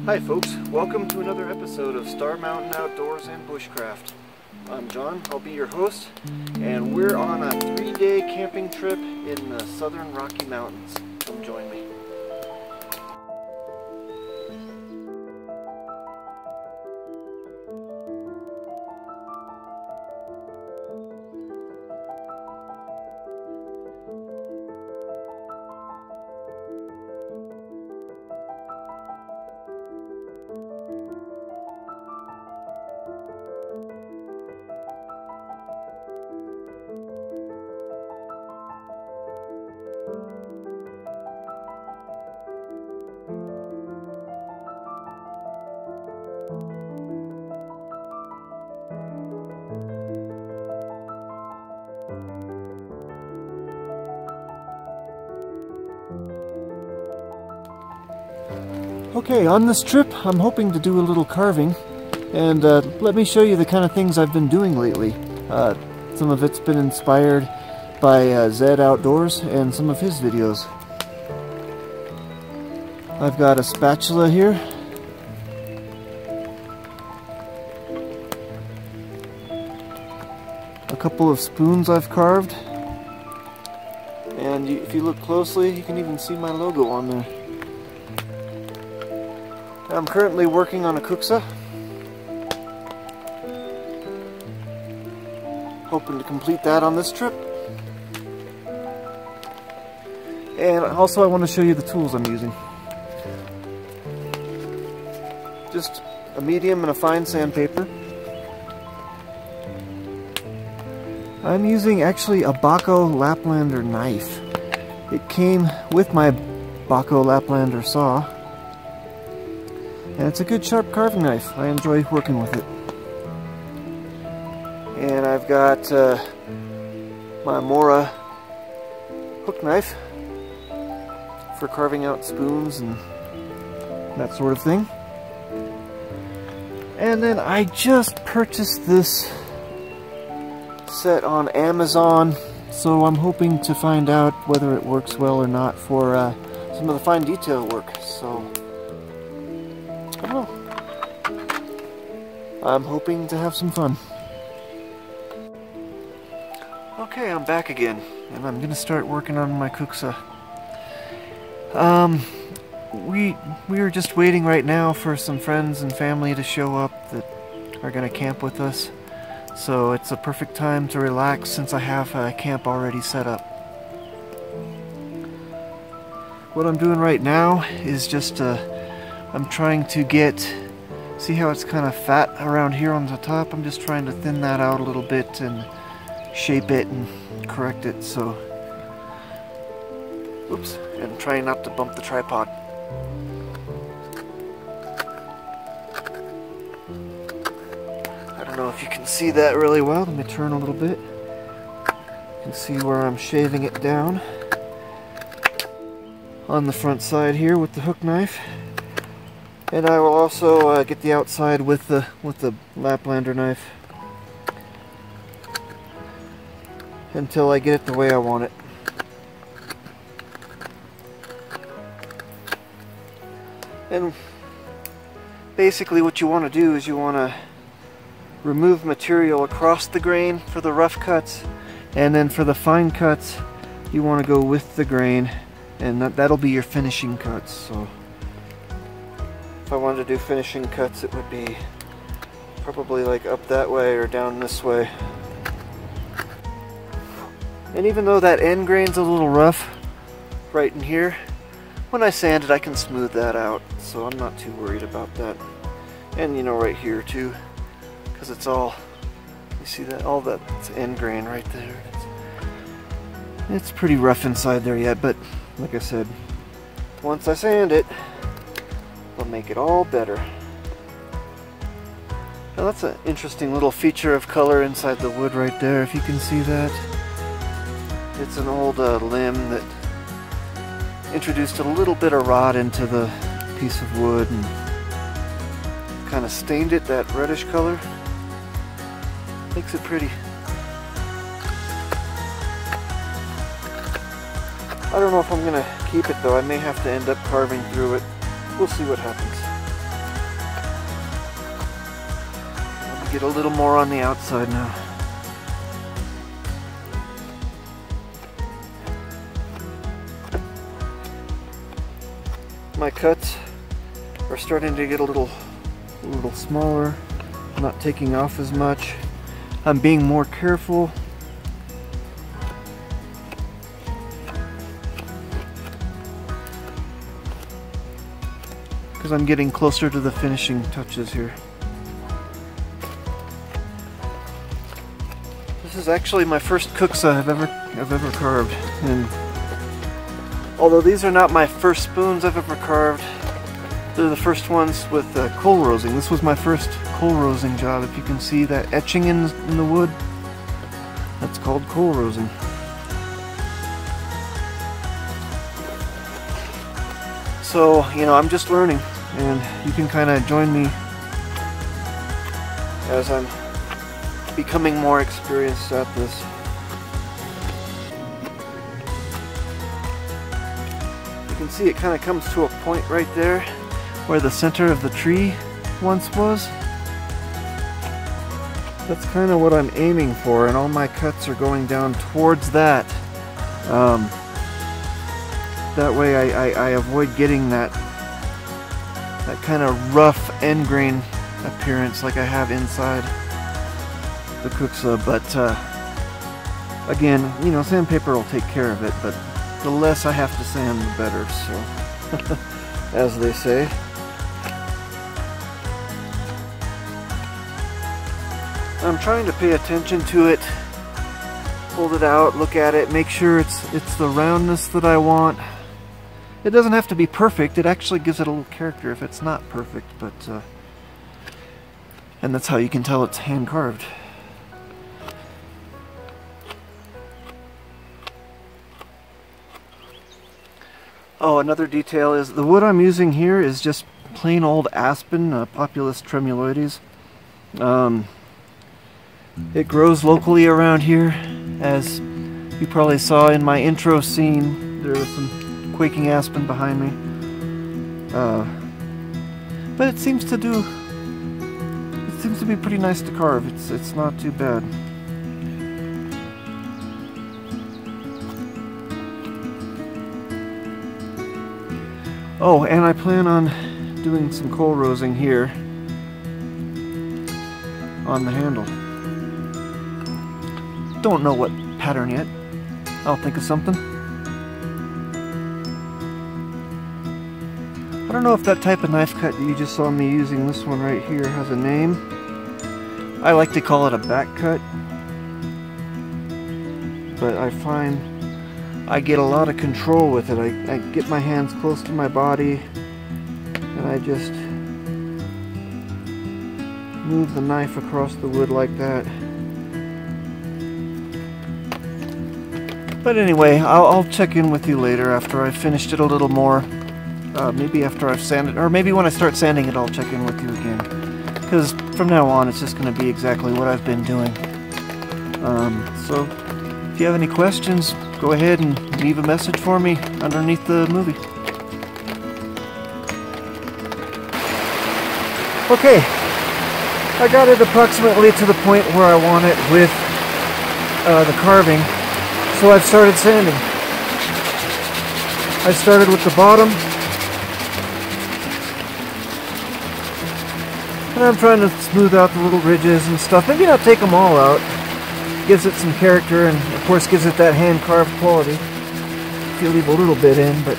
Hi folks, welcome to another episode of Star Mountain Outdoors and Bushcraft. I'm John, I'll be your host, and we're on a 3-day camping trip in the southern Rocky Mountains. Come join me. Okay, on this trip I'm hoping to do a little carving, and let me show you the kind of things I've been doing lately. Some of it's been inspired by Zed Outdoors and some of his videos. I've got a spatula here. A couple of spoons I've carved. And if you look closely, you can even see my logo on there. I'm currently working on a kuksa. Hoping to complete that on this trip. And also I want to show you the tools I'm using. Just a medium and a fine sandpaper. I'm using actually a Baco Laplander knife. It came with my Baco Laplander saw. And it's a good sharp carving knife. I enjoy working with it. And I've got my Mora hook knife for carving out spoons and that sort of thing. And then I just purchased this set on Amazon, so I'm hoping to find out whether it works well or not for some of the fine detail work. So I don't know. I'm hoping to have some fun. Okay, I'm back again, and I'm gonna start working on my kuksa. We are just waiting right now for some friends and family to show up that are gonna camp with us. So it's a perfect time to relax since I have a camp already set up. What I'm doing right now is just I'm trying to see how it's kind of fat around here on the top. I'm just trying to thin that out a little bit and shape it and correct it, so oops, and trying not to bump the tripod. I don't know if you can see that really well. Let me turn a little bit. You can see where I'm shaving it down on the front side here with the hook knife. And I will also get the outside with the Laplander knife until I get it the way I want it. And basically what you want to do is you want to remove material across the grain for the rough cuts, and then for the fine cuts you want to go with the grain, and that'll be your finishing cuts. So if I wanted to do finishing cuts, it would be probably like up that way or down this way. And even though that end grain's a little rough right in here, when I sand it I can smooth that out, so I'm not too worried about that. And you know, right here too, because it's all, you see that, all that's end grain right there. It's pretty rough inside there yet, but like I said, once I sand it, will make it all better. Now that's an interesting little feature of color inside the wood right there, if you can see that. It's an old limb that introduced a little bit of rot into the piece of wood and kind of stained it that reddish color. Makes it pretty. I don't know if I'm gonna keep it though. I may have to end up carving through it. We'll see what happens. get a little more on the outside now. My cuts are starting to get a little smaller, not taking off as much. I'm being more careful. Because I'm getting closer to the finishing touches here. This is actually my first kuxa I've ever carved, and although these are not my first spoons I've ever carved, they're the first ones with coal rosing. This was my first coal rosing job. If you can see that etching in the wood, that's called coal rosing. So, you know, I'm just learning, and you can kind of join me as I'm becoming more experienced at this. You can see it kind of comes to a point right there where the center of the tree once was. That's kind of what I'm aiming for, and all my cuts are going down towards that. That way I avoid getting that kind of rough end grain appearance like I have inside the kuxa. But again, you know, sandpaper will take care of it, but the less I have to sand, the better, so as they say. I'm trying to pay attention to it, hold it out, look at it, make sure it's the roundness that I want. It doesn't have to be perfect, it actually gives it a little character if it's not perfect, but and that's how you can tell it's hand carved. Oh, another detail is the wood I'm using here is just plain old aspen, Populus tremuloides. It grows locally around here, as you probably saw in my intro scene. There was some quaking aspen behind me, but it seems to be pretty nice to carve. It's not too bad. Oh, and I plan on doing some coal rosing here on the handle. Don't know what pattern yet. I'll think of something. I don't know if that type of knife cut that you just saw me using, this one right here, has a name. I like to call it a back cut, but I find I get a lot of control with it. I get my hands close to my body and I just move the knife across the wood like that. But anyway, I'll check in with you later after I've finished it a little more. Maybe after I've sanded, or maybe when I start sanding it, I'll check in with you again. Because from now on, it's just going to be exactly what I've been doing. So, if you have any questions, go ahead and leave a message for me underneath the movie. Okay, I got it approximately to the point where I want it with the carving. So I've started sanding. I started with the bottom, and I'm trying to smooth out the little ridges and stuff. Maybe not take them all out. Gives it some character, and of course gives it that hand-carved quality. If you leave a little bit in, but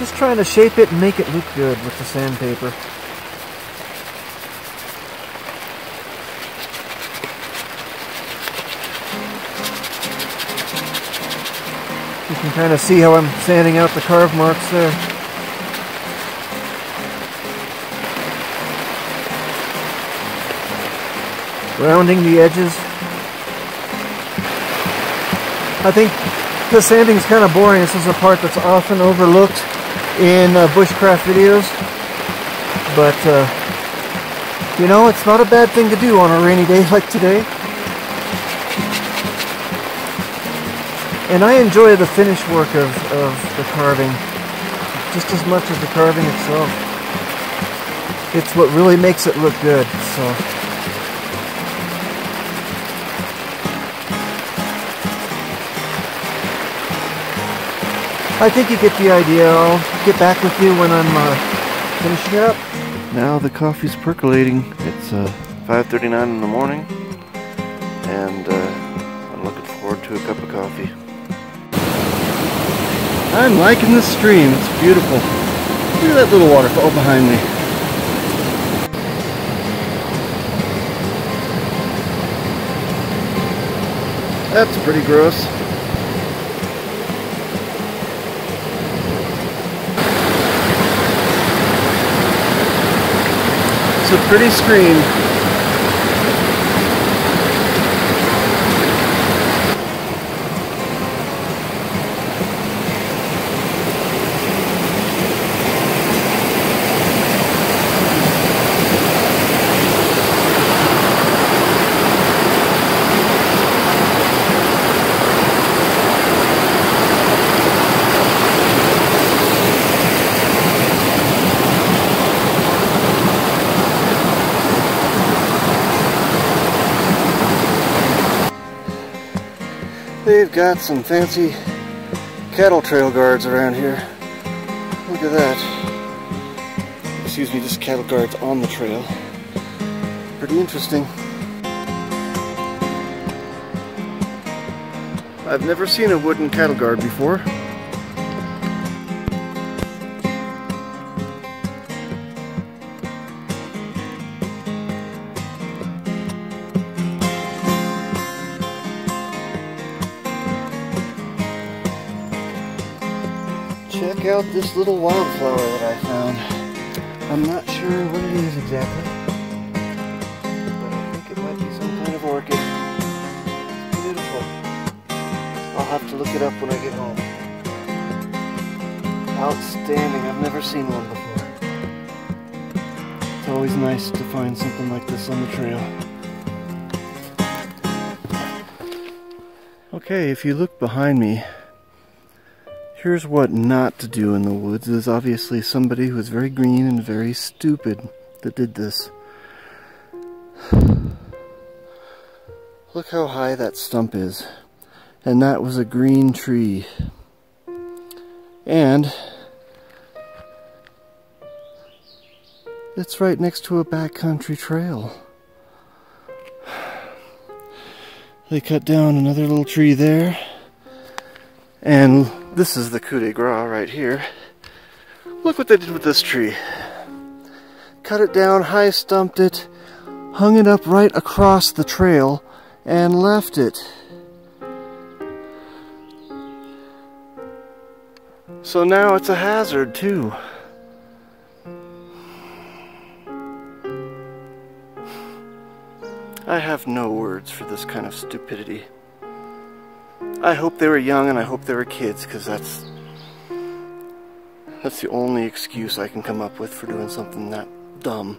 just trying to shape it and make it look good with the sandpaper. You can kind of see how I'm sanding out the carve marks there. Rounding the edges. I think the sanding's kind of boring. This is a part that's often overlooked in bushcraft videos. But, you know, it's not a bad thing to do on a rainy day like today. And I enjoy the finished work of the carving just as much as the carving itself. It's what really makes it look good, so I think you get the idea. I'll get back with you when I'm finishing it up. Now the coffee's percolating. It's 5:39 in the morning, and I'm looking forward to a cup of coffee. I'm liking this stream. It's beautiful. Look at that little waterfall behind me. That's pretty gross. It's a pretty screen. They've got some fancy cattle trail guards around here. Look at that. Excuse me, just cattle guards on the trail. Pretty interesting. I've never seen a wooden cattle guard before. Check out this little wildflower that I found. I'm not sure what it is exactly, but I think it might be some kind of orchid. It's beautiful. I'll have to look it up when I get home. Outstanding. I've never seen one before. It's always nice to find something like this on the trail. Okay, if you look behind me, here's what not to do in the woods. There's obviously somebody who's very green and very stupid that did this. Look how high that stump is. And that was a green tree. And it's right next to a backcountry trail. They cut down another little tree there. And this is the coup de grace right here. Look what they did with this tree. Cut it down, high stumped it, hung it up right across the trail, and left it. So now it's a hazard too. I have no words for this kind of stupidity. I hope they were young and I hope they were kids, because that's the only excuse I can come up with for doing something that dumb.